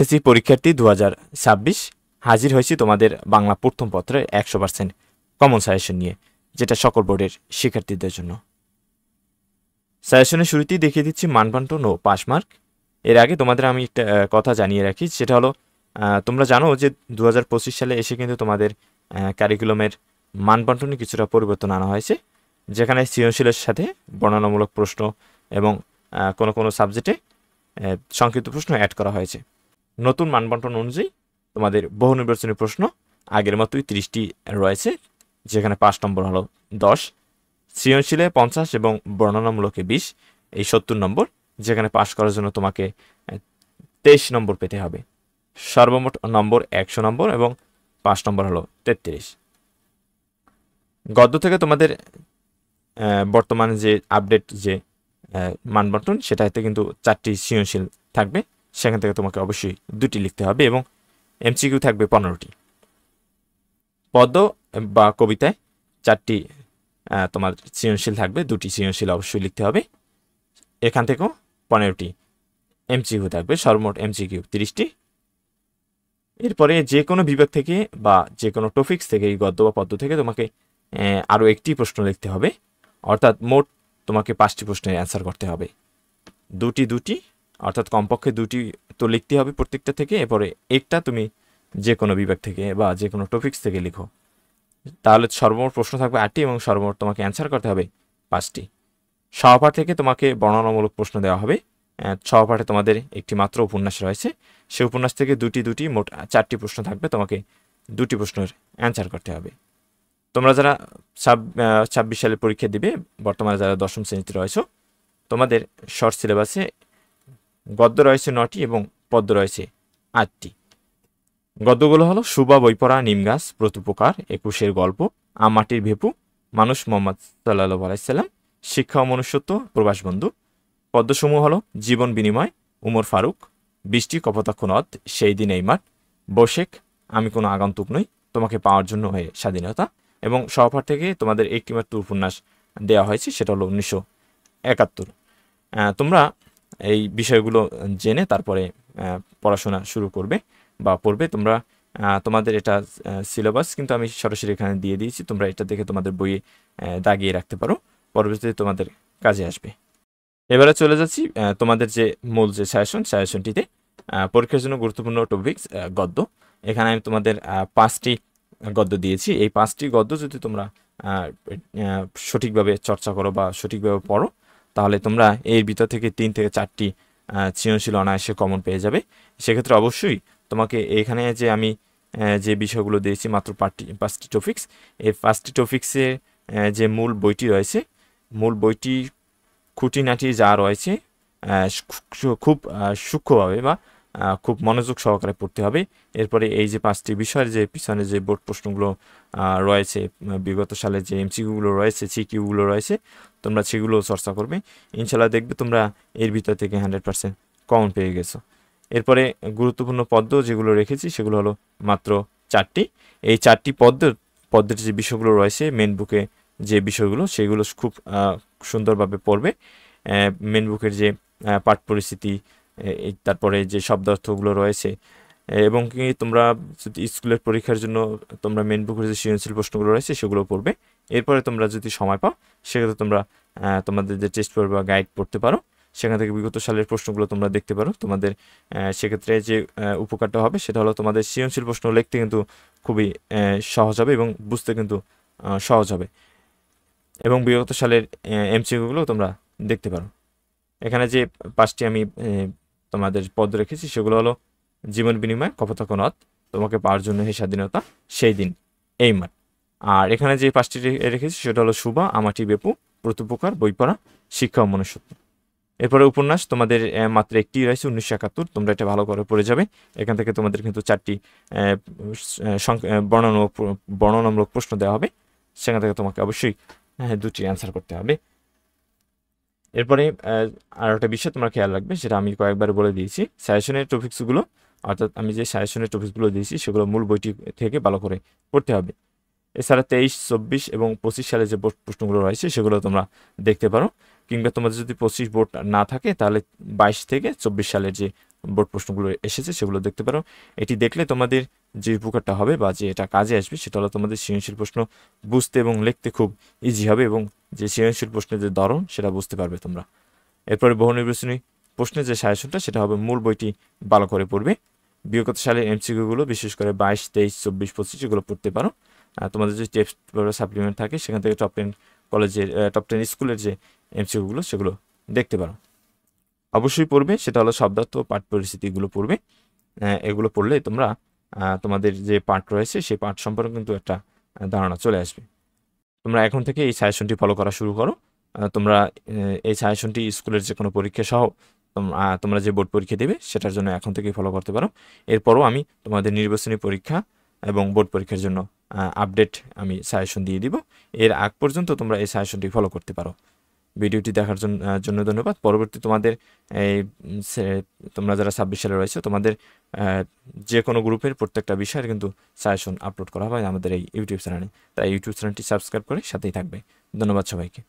SSC পরীক্ষার্থী 2026 হাজির হয়েছি তোমাদের বাংলা প্রথম পত্রের 100% কমন সাজেশন নিয়ে, যেটা সকল বোর্ডের শিক্ষার্থীদের জন্য। সাজেশনের শুরুতেই দেখিয়ে দিচ্ছি মানবন্টন ও পাস মার্ক। এর আগে তোমাদের আমি একটা কথা জানিয়ে রাখি, সেটা হলো তোমরা জানো যে 2025 সালে এসে কিন্তু তোমাদের কারিকুলামের মানবন্টনে কিছুটা পরিবর্তন আনা হয়েছে, যেখানে সৃজনশীলের সাথে বর্ণনামূলক প্রশ্ন এবং কোনো কোনো সাবজেক্টে সংক্ষিপ্ত প্রশ্ন অ্যাড করা হয়েছে। নতুন মানবন্টন অনুযায়ী তোমাদের বহু নির্বাচনী প্রশ্ন আগের মতোই 30টি রয়েছে, যেখানে 5 নম্বর হলো 10, সৃজনশীলে 50 এবং বর্ণনামূলকে 20, এই 70 নম্বর, যেখানে পাস করার জন্য তোমাকে 23 নম্বর পেতে হবে। সর্বমোট নম্বর 100 নম্বর এবং 5 নম্বর হলো 33। গদ্য থেকে তোমাদের বর্তমানে যে আপডেট যে মানবন্টন, সেটাতে কিন্তু 4টি সৃজনশীল থাকবে, সেখান থেকে তোমাকে অবশ্যই 2টি লিখতে হবে এবং এমসিকিউ থাকবে 15টি। পদ্য বা কবিতায় 4টি তোমার সৃজনশীল থাকবে, 2টি সৃজনশীল অবশ্যই লিখতে হবে। এখান থেকেও 15টি এমসিকিউ থাকবে, সর্বমোট এমসিকিউ 30টি। এরপরে যে কোনো বিভাগ থেকে বা যে কোনো টপিক্স থেকে, এই গদ্য বা পদ্য থেকে তোমাকে আরও একটি প্রশ্ন লিখতে হবে, অর্থাৎ মোট তোমাকে 5টি প্রশ্নের অ্যান্সার করতে হবে। 2টি অর্থাৎ কমপক্ষে 2টি তো লিখতে হবে প্রত্যেকটা থেকে, এরপরে একটা তুমি যে কোনো বিভাগ থেকে বা যে কোনো টপিক্স থেকে লিখো। তাহলে সর্বমোট প্রশ্ন থাকবে 8টি এবং সর্বমোট তোমাকে অ্যান্সার করতে হবে 5টি। সহপাঠ থেকে তোমাকে বর্ণনামূলক প্রশ্ন দেওয়া হবে। সহপাঠে তোমাদের একটি মাত্র উপন্যাস রয়েছে, সেই উপন্যাস থেকে 2টি মোট 4টি প্রশ্ন থাকবে, তোমাকে 2টি প্রশ্নের অ্যান্সার করতে হবে। তোমরা যারা 26 সালে পরীক্ষা দিবে, বর্তমানে যারা 10ম শ্রেণীতে রয়েছে, তোমাদের শর্ট সিলেবাসে গদ্য রয়েছে 9টি এবং পদ্য রয়েছে 8টি। গদ্যগুলো হলো সুবা বইপড়া, নিমগাছ, প্রতুপকার, 21-এর গল্প, মাটির ভেপু, মানুষ মোহাম্মদ সাল্লাল্লাহু আলাইহি সাল্লাম, শিক্ষা ও মনুষ্যত্ব, প্রবাস বন্ধু। পদ্যসমূহ হলো জীবন বিনিময়, উমর ফারুক, বৃষ্টি, কপোতাক্ষ নদ, সেই দিন এই মাঠ, বসেক, আমি কোনো আগন্তুক নই, তোমাকে পাওয়ার জন্য হয়ে স্বাধীনতা। এবং সহপাঠ থেকে তোমাদের একটি মাত্র উপন্যাস দেওয়া হয়েছে, সেটা হলো 1971। তোমরা এই বিষয়গুলো জেনে তারপরে পড়াশোনা শুরু করবে বা পড়বে। তোমরা তোমাদের এটা সিলেবাস কিন্তু আমি সরাসরি এখানে দিয়ে দিয়েছি, তোমরা এটা দেখে তোমাদের বইয়ে দাগিয়ে রাখতে পারো, পরবর্তীতে তোমাদের কাজে আসবে। এবারে চলে যাচ্ছি তোমাদের যে মূল যে সাজেশনটিতে পরীক্ষার জন্য গুরুত্বপূর্ণ টপিকস গদ্য। এখানে আমি তোমাদের 5টি গদ্য দিয়েছি। এই 5টি গদ্য যদি তোমরা সঠিকভাবে চর্চা করো বা সঠিকভাবে পড়ো, তাহলে তোমরা এর ভিতর থেকে 3 থেকে 4টি সৃজনশীল অনায়াসে কমন পেয়ে যাবে। সেক্ষেত্রে অবশ্যই তোমাকে এখানে যে আমি যে বিষয়গুলো দিয়েছি, মাত্র 5টি টপিক্স, এই 5টি টপিক্সে যে মূল বইটি রয়েছে, মূল বইটি খুঁটিনাটি যা রয়েছে খুব সূক্ষ্মভাবে বা খুব মনোযোগ সহকারে পড়তে হবে। এরপরে এই যে 5টি বিষয়ের যে পিছনে যে বোর্ড প্রশ্নগুলো রয়েছে, বিগত সালের যে এমসিকিউগুলো রয়েছে, সিকিউগুলো রয়েছে, তোমরা সেগুলো চর্চা করবে। ইনশাল্লাহ দেখবে তোমরা এর ভিতর থেকে 100% কমন পেয়ে গেছো। এরপরে গুরুত্বপূর্ণ পদ্য যেগুলো রেখেছি সেগুলো হলো মাত্র 4টি। এই 4টি পদ্যের যে বিষয়গুলো রয়েছে, মেন বুকে যে বিষয়গুলো, সেগুলো খুব সুন্দরভাবে পড়বে। মেন বুকের যে পাঠ পরিস্থিতি, তারপরে যে শব্দার্থগুলো রয়েছে, এবং কি তোমরা যদি স্কুলের পরীক্ষার জন্য তোমরা মেন বুকের যে সৃজনশীল প্রশ্নগুলো রয়েছে সেগুলো পড়বে। এরপরে তোমরা যদি সময় পাও, সেক্ষেত্রে তোমরা তোমাদের যে টেস্ট পেপার বা গাইড পড়তে পারো, সেখান থেকে বিগত সালের প্রশ্নগুলো তোমরা দেখতে পারো। তোমাদের সেক্ষেত্রে যে উপকারটা হবে সেটা হলো তোমাদের সৃজনশীল প্রশ্ন লিখতে কিন্তু খুবই সহজ হবে এবং বুঝতে কিন্তু সহজ হবে, এবং বিগত সালের এমসিকিউগুলো তোমরা দেখতে পারো। এখানে যে 5টি আমি তোমাদের পদ রেখেছি সেগুলো হলো জীবন বিনিময়, কপোতাক্ষ নদ, তোমাকে পাওয়ার জন্য হে স্বাধীনতা, সেই দিন এই মাঠ। আর এখানে যে 5টি রেখেছি সেটা হলো সুবা, আমাটি বেপু, প্রতুপকার, বইপড়া, শিক্ষা ও মনুষ্যত্ব। এরপরে উপন্যাস তোমাদের মাত্র একটি রয়েছে, 1971, তোমরা এটা ভালো করে পড়ে যাবে। এখান থেকে তোমাদের কিন্তু 4টি বর্ণনামূলক প্রশ্ন দেওয়া হবে, সেখান থেকে তোমাকে অবশ্যই 2টি অ্যান্সার করতে হবে। এরপরে আর একটা বিষয় তোমরা খেয়াল রাখবে, সেটা আমি কয়েকবার বলে দিয়েছি, সাজেশনের টপিক্সগুলো, অর্থাৎ আমি যে সাজেশনের টপিক্সগুলো দিয়েছি সেগুলো মূল বইটি থেকে ভালো করে পড়তে হবে। এছাড়া 23, 24 এবং 25 সালে যে বোর্ড প্রশ্নগুলো রয়েছে সেগুলো তোমরা দেখতে পারো, কিংবা তোমাদের যদি 25 বোর্ড না থাকে তাহলে 22 থেকে 24 সালের যে বোর্ড প্রশ্নগুলো এসেছে সেগুলো দেখতে পারো। এটি দেখলে তোমাদের যে উপকারটা হবে বা যে এটা কাজে আসবে সেটা হলো তোমাদের সৃজনশীল প্রশ্ন বুঝতে এবং লিখতে খুব ইজি হবে, এবং যে সৃজনশীল প্রশ্নের যে ধরন সেটা বুঝতে পারবে তোমরা। এরপরে বহু নির্বাচনী প্রশ্নের যে সাজেশনটা সেটা হবে মূল বইটি ভালো করে পড়বে। বিগত সালের এমসিকিউগুলো বিশেষ করে 22, 23, 24, 25 এগুলো পড়তে পারো। তোমাদের যে টেস্ট সাপ্লিমেন্ট থাকে সেখান থেকে টপ 10 কলেজের টপ 10 স্কুলের যে এমসিকিউগুলো সেগুলো দেখতে পারো। অবশ্যই পড়বে, সেটা হলো শব্দার্থ ও পাঠ পরিস্থিতিগুলো পড়বে। এগুলো পড়লে তোমরা তোমাদের যে পাঠ রয়েছে সেই পাঠ সম্পর্কে কিন্তু একটা ধারণা চলে আসবে। তোমরা এখন থেকে এই সাজেশনটি ফলো করা শুরু করো। তোমরা এই সাজেশনটি স্কুলের যে কোনো পরীক্ষা সহ তোমরা যে বোর্ড পরীক্ষা দেবে সেটার জন্য এখন থেকেই ফলো করতে পারো। এরপরও আমি তোমাদের নির্বাচনী পরীক্ষা এবং বোর্ড পরীক্ষার জন্য আপডেট আমি সাজেশন দিয়ে দিব। এর আগ পর্যন্ত তোমরা এই সাজেশনটি ফলো করতে পারো। ভিডিওটি দেখার জন্য ধন্যবাদ। পরবর্তী তোমাদের এই তোমরা যারা 26 সালে রয়েছে তোমাদের যে কোনো গ্রুপের প্রত্যেকটা বিষয়ের কিন্তু সাজেশন আপলোড করা হয় আমাদের এই ইউটিউব চ্যানেলে। তাই ইউটিউব চ্যানেলটি সাবস্ক্রাইব করে সাথেই থাকবে। ধন্যবাদ সবাইকে।